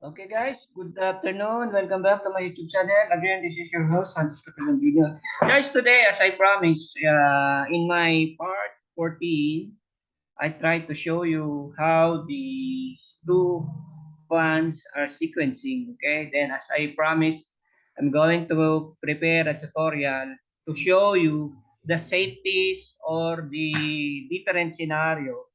Okay, guys, good afternoon. Welcome back to my YouTube channel. Again, this is your host, Hans Kapilang Video. Guys, today, as I promised, in my part 14, I try to show you how the two fans are sequencing. Okay, then as I promised, I'm going to prepare a tutorial to show you the safeties or the different scenario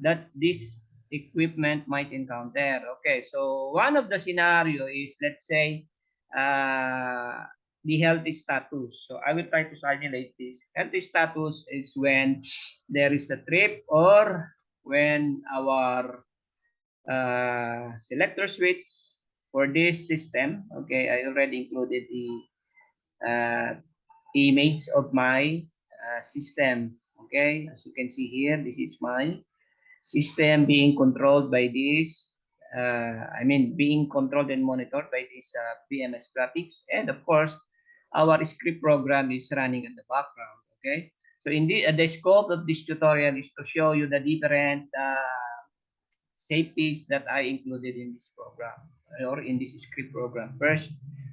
that this equipment might encounter. Okay, so one of the scenario is, let's say, uh, the healthy status. So I will try to simulate this. Healthy status is when there is a trip or when our selector switch for this system. Okay, I already included the uh, image of my system. Okay, as you can see here, this is my system being controlled by this, being controlled and monitored by this BMS graphics. And of course, our script program is running in the background. Okay. So in the scope of this tutorial is to show you the different safeties that I included in this program or in this script program. First,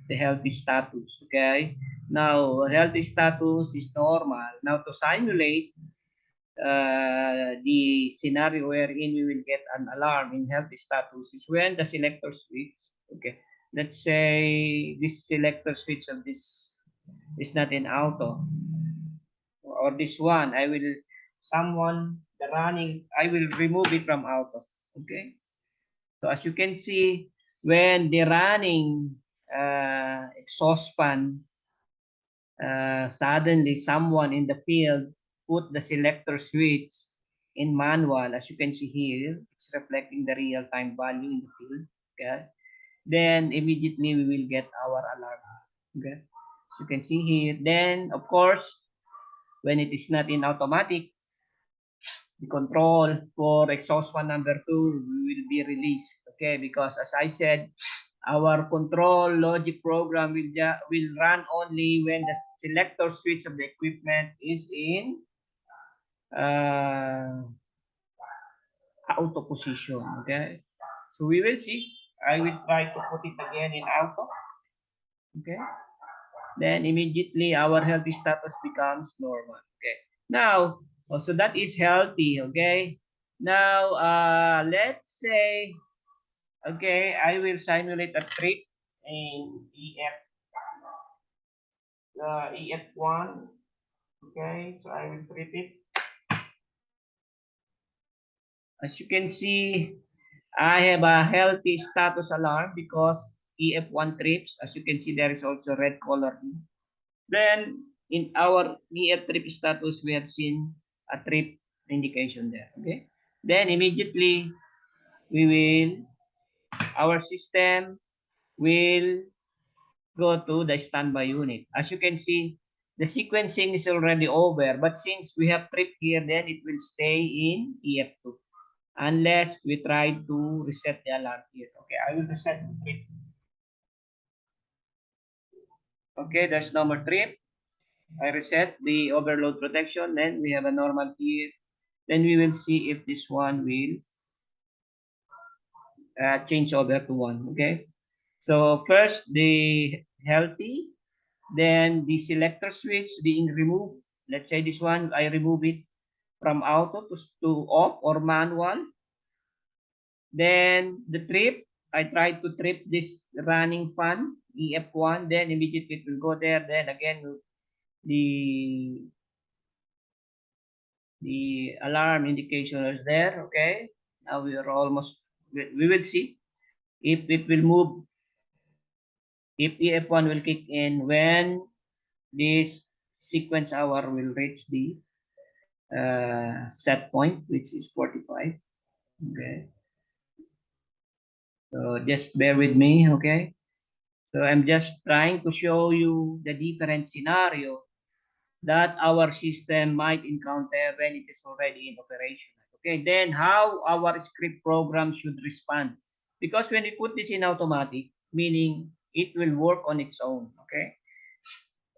the healthy status. Okay. Now, healthy status is normal. Now, to simulate the scenario wherein we will get an alarm in healthy status is when the selector switch, okay, let's say this selector switch of this is not in auto, or this one, I will, someone, the running, I will remove it from auto, okay? So as you can see, when the running exhaust fan, suddenly someone in the field put the selector switch in manual. As you can see here, it's reflecting the real-time value in the field. Okay, then immediately we will get our alarm. Okay, as you can see here, then of course when it is not in automatic, the control for exhaust fan number 2 will be released. Okay, because as I said, our control logic program will run only when the selector switch of the equipment is in uh, auto position. Okay, so we will see. I will try to put it again in auto. Okay, then immediately our healthy status becomes normal. Okay, now also that is healthy. Okay, now let's say, okay, I will simulate a trip in EF1. Okay, so I will trip it. As you can see, I have a healthy status alarm because EF1 trips. As you can see, there is also red color. Then in our EF trip status, we have seen a trip indication there. Okay. Then immediately we will, our system will go to the standby unit. As you can see, the sequencing is already over, but since we have trip here, then it will stay in EF2 unless we try to reset the alarm here. Okay, I will reset the trip. Okay, there's no more trip. I reset the overload protection, then we have a normal here. Then we will see if this one will change over to 1. Okay, so first the healthy, then the selector switch being removed. Let's say this one, I remove it from auto to off or manual. Then the trip, I try to trip this running fan, EF1, then immediately it will go there. Then again, the the alarm indication is there. Okay, now we are almost, we will see if it will move, if EF1 will kick in when this sequence hour will reach the set point, which is 45. Okay, so just bear with me. Okay, so I'm just trying to show you the different scenario that our system might encounter when it is already in operation. Okay, then how our script program should respond, because when we put this in automatic, meaning it will work on its own. Okay,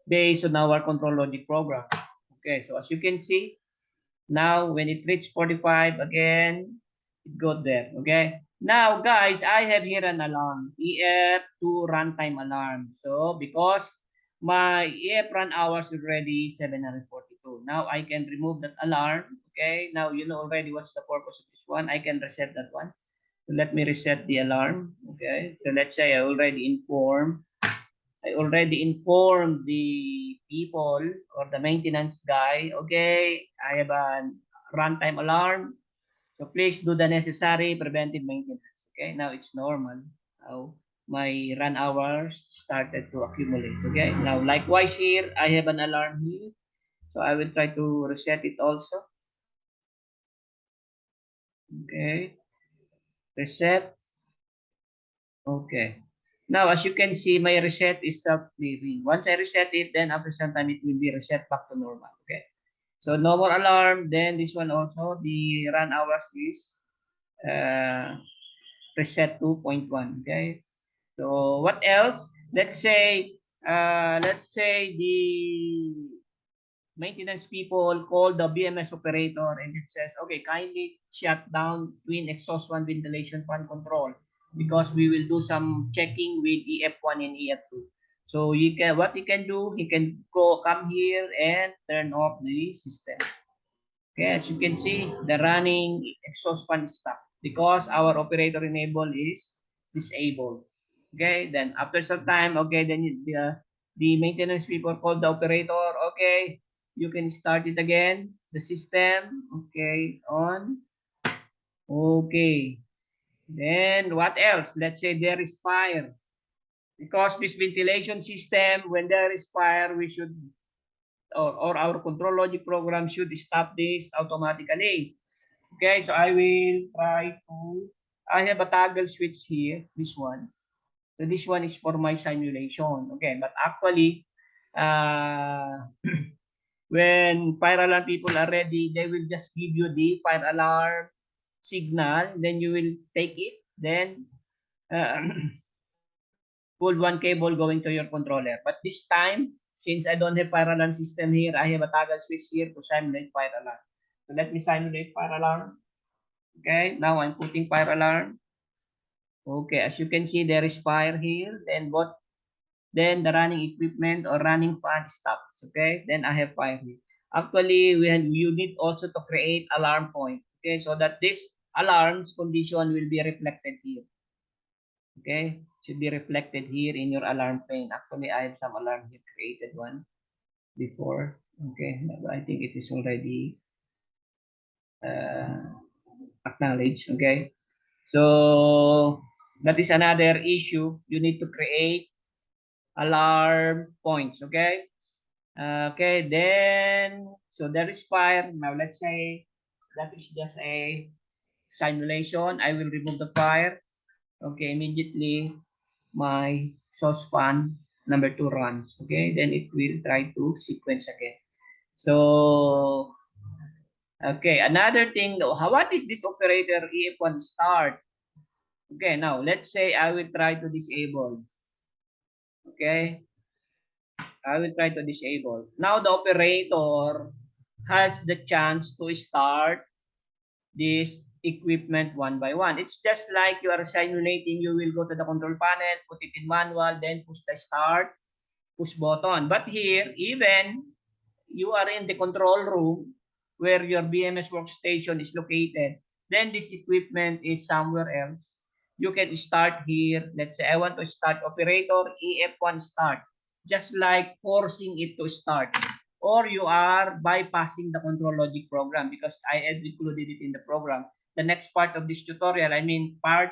based on our control logic program. Okay, so as you can see, now when it reaches 45 again, it got there. Okay, Now, guys, I have here an alarm, EF2 runtime alarm. So, because my EF run hours is already 742. Now, I can remove that alarm. Okay, now you know already what's the purpose of this one. I can reset that one. So, let me reset the alarm. Okay, so let's say I already informed the people or the maintenance guy. Okay, I have a runtime alarm. So please do the necessary preventive maintenance. Okay, now it's normal. Now my run hours started to accumulate. Okay, now likewise here, I have an alarm here. So I will try to reset it also. Okay, reset. Okay. Now, as you can see, my reset is self-clearing. Once I reset it, then after some time, it will be reset back to normal. Okay. So no more alarm. Then this one also, the run hours is uh, reset to 0.1. Okay. So what else? Let's say the maintenance people call the BMS operator and it says, okay, kindly shut down twin exhaust fan ventilation fan control because we will do some checking with EF1 and EF2. So what he can do, he can come here and turn off the system. Okay, as you can see, the running exhaust fan is stuck because our operator enable is disabled. Okay, then after some time, okay, then the maintenance people call the operator. Okay, you can start it again. The system, okay, on. Okay, then what else? Let's say there is fire. Because this ventilation system, when there is fire, we should or our control logic program should stop this automatically. Okay, so I will try to, I have a toggle switch here, this one. So this one is for my simulation. Okay, but actually, uh, when fire alarm people are ready, they will just give you the fire alarm signal, then you will take it, then uh, pull one cable going to your controller. But this time, since I don't have fire alarm system here, I have a toggle switch here to simulate fire alarm. So let me simulate fire alarm. Okay, now I'm putting fire alarm. Okay, as you can see, there is fire here. Then the running equipment or running fan stops. Okay, then I have fire here. Actually, you need also to create alarm point. Okay, so that this alarms condition will be reflected here. Okay, should be reflected here in your alarm pane. Actually, I have some alarm here created one before. Okay, I think it is already uh, acknowledged. Okay, so that is another issue. You need to create alarm points. Okay. Okay. Then so there is fire. Now let's say that is just a simulation. I will remove the fire. Okay. Immediately my saucepan number 2 runs. Okay. Then it will try to sequence again. So okay. Another thing though. What is this operator if1 start? Okay. Now let's say I will try to disable. Okay. I will try to disable. Now the operator has the chance to start this equipment one by one. It's just like you are simulating. You will go to the control panel, put it in manual, then push the start, push button. But here, even you are in the control room where your BMS workstation is located, then this equipment is somewhere else. You can start here. Let's say I want to start operator EF1 start, just like forcing it to start. Or you are bypassing the control logic program because I had included it in the program. The next part of this tutorial, I mean part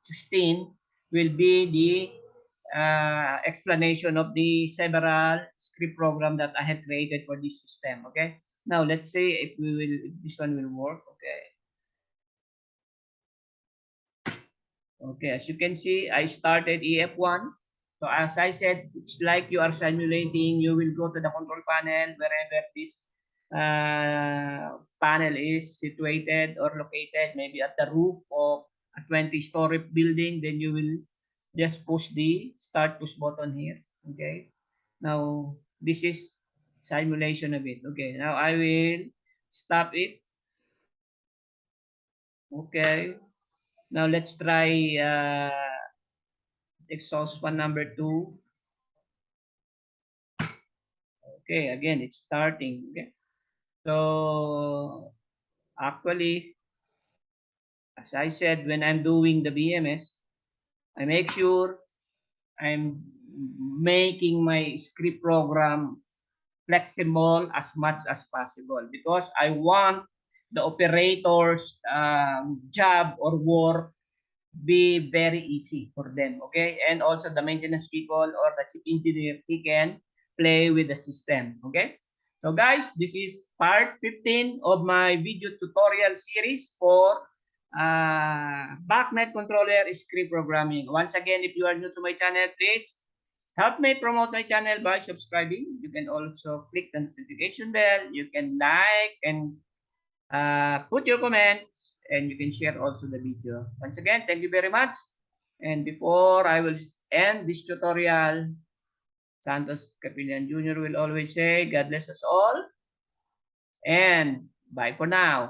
16, will be the explanation of the several script program that I have created for this system. Okay. Now let's say if this one will work. Okay. Okay. As you can see, I started EF1. So as I said, it's like you are simulating. You will go to the control panel wherever this panel is situated or located, maybe at the roof of a 20-story building. Then you will just push the start push button here. Okay. Now this is simulation of it. Okay. Now I will stop it. Okay. Now let's try exhaust fan number 2. Okay, again, it's starting. Okay. So actually, as I said, when I'm doing the BMS, I make sure I'm making my script program flexible as much as possible because I want the operator's job or work be very easy for them, okay? And also the maintenance people or the chief engineer, he can play with the system, okay? So guys, this is part 15 of my video tutorial series for BACNET controller script programming. Once again, if you are new to my channel, please help me promote my channel by subscribing. You can also click the notification bell. You can like and put your comments, and you can share also the video. Once again, thank you very much. And before I will end this tutorial, Santos Capillian Jr. will always say, God bless us all, and bye for now.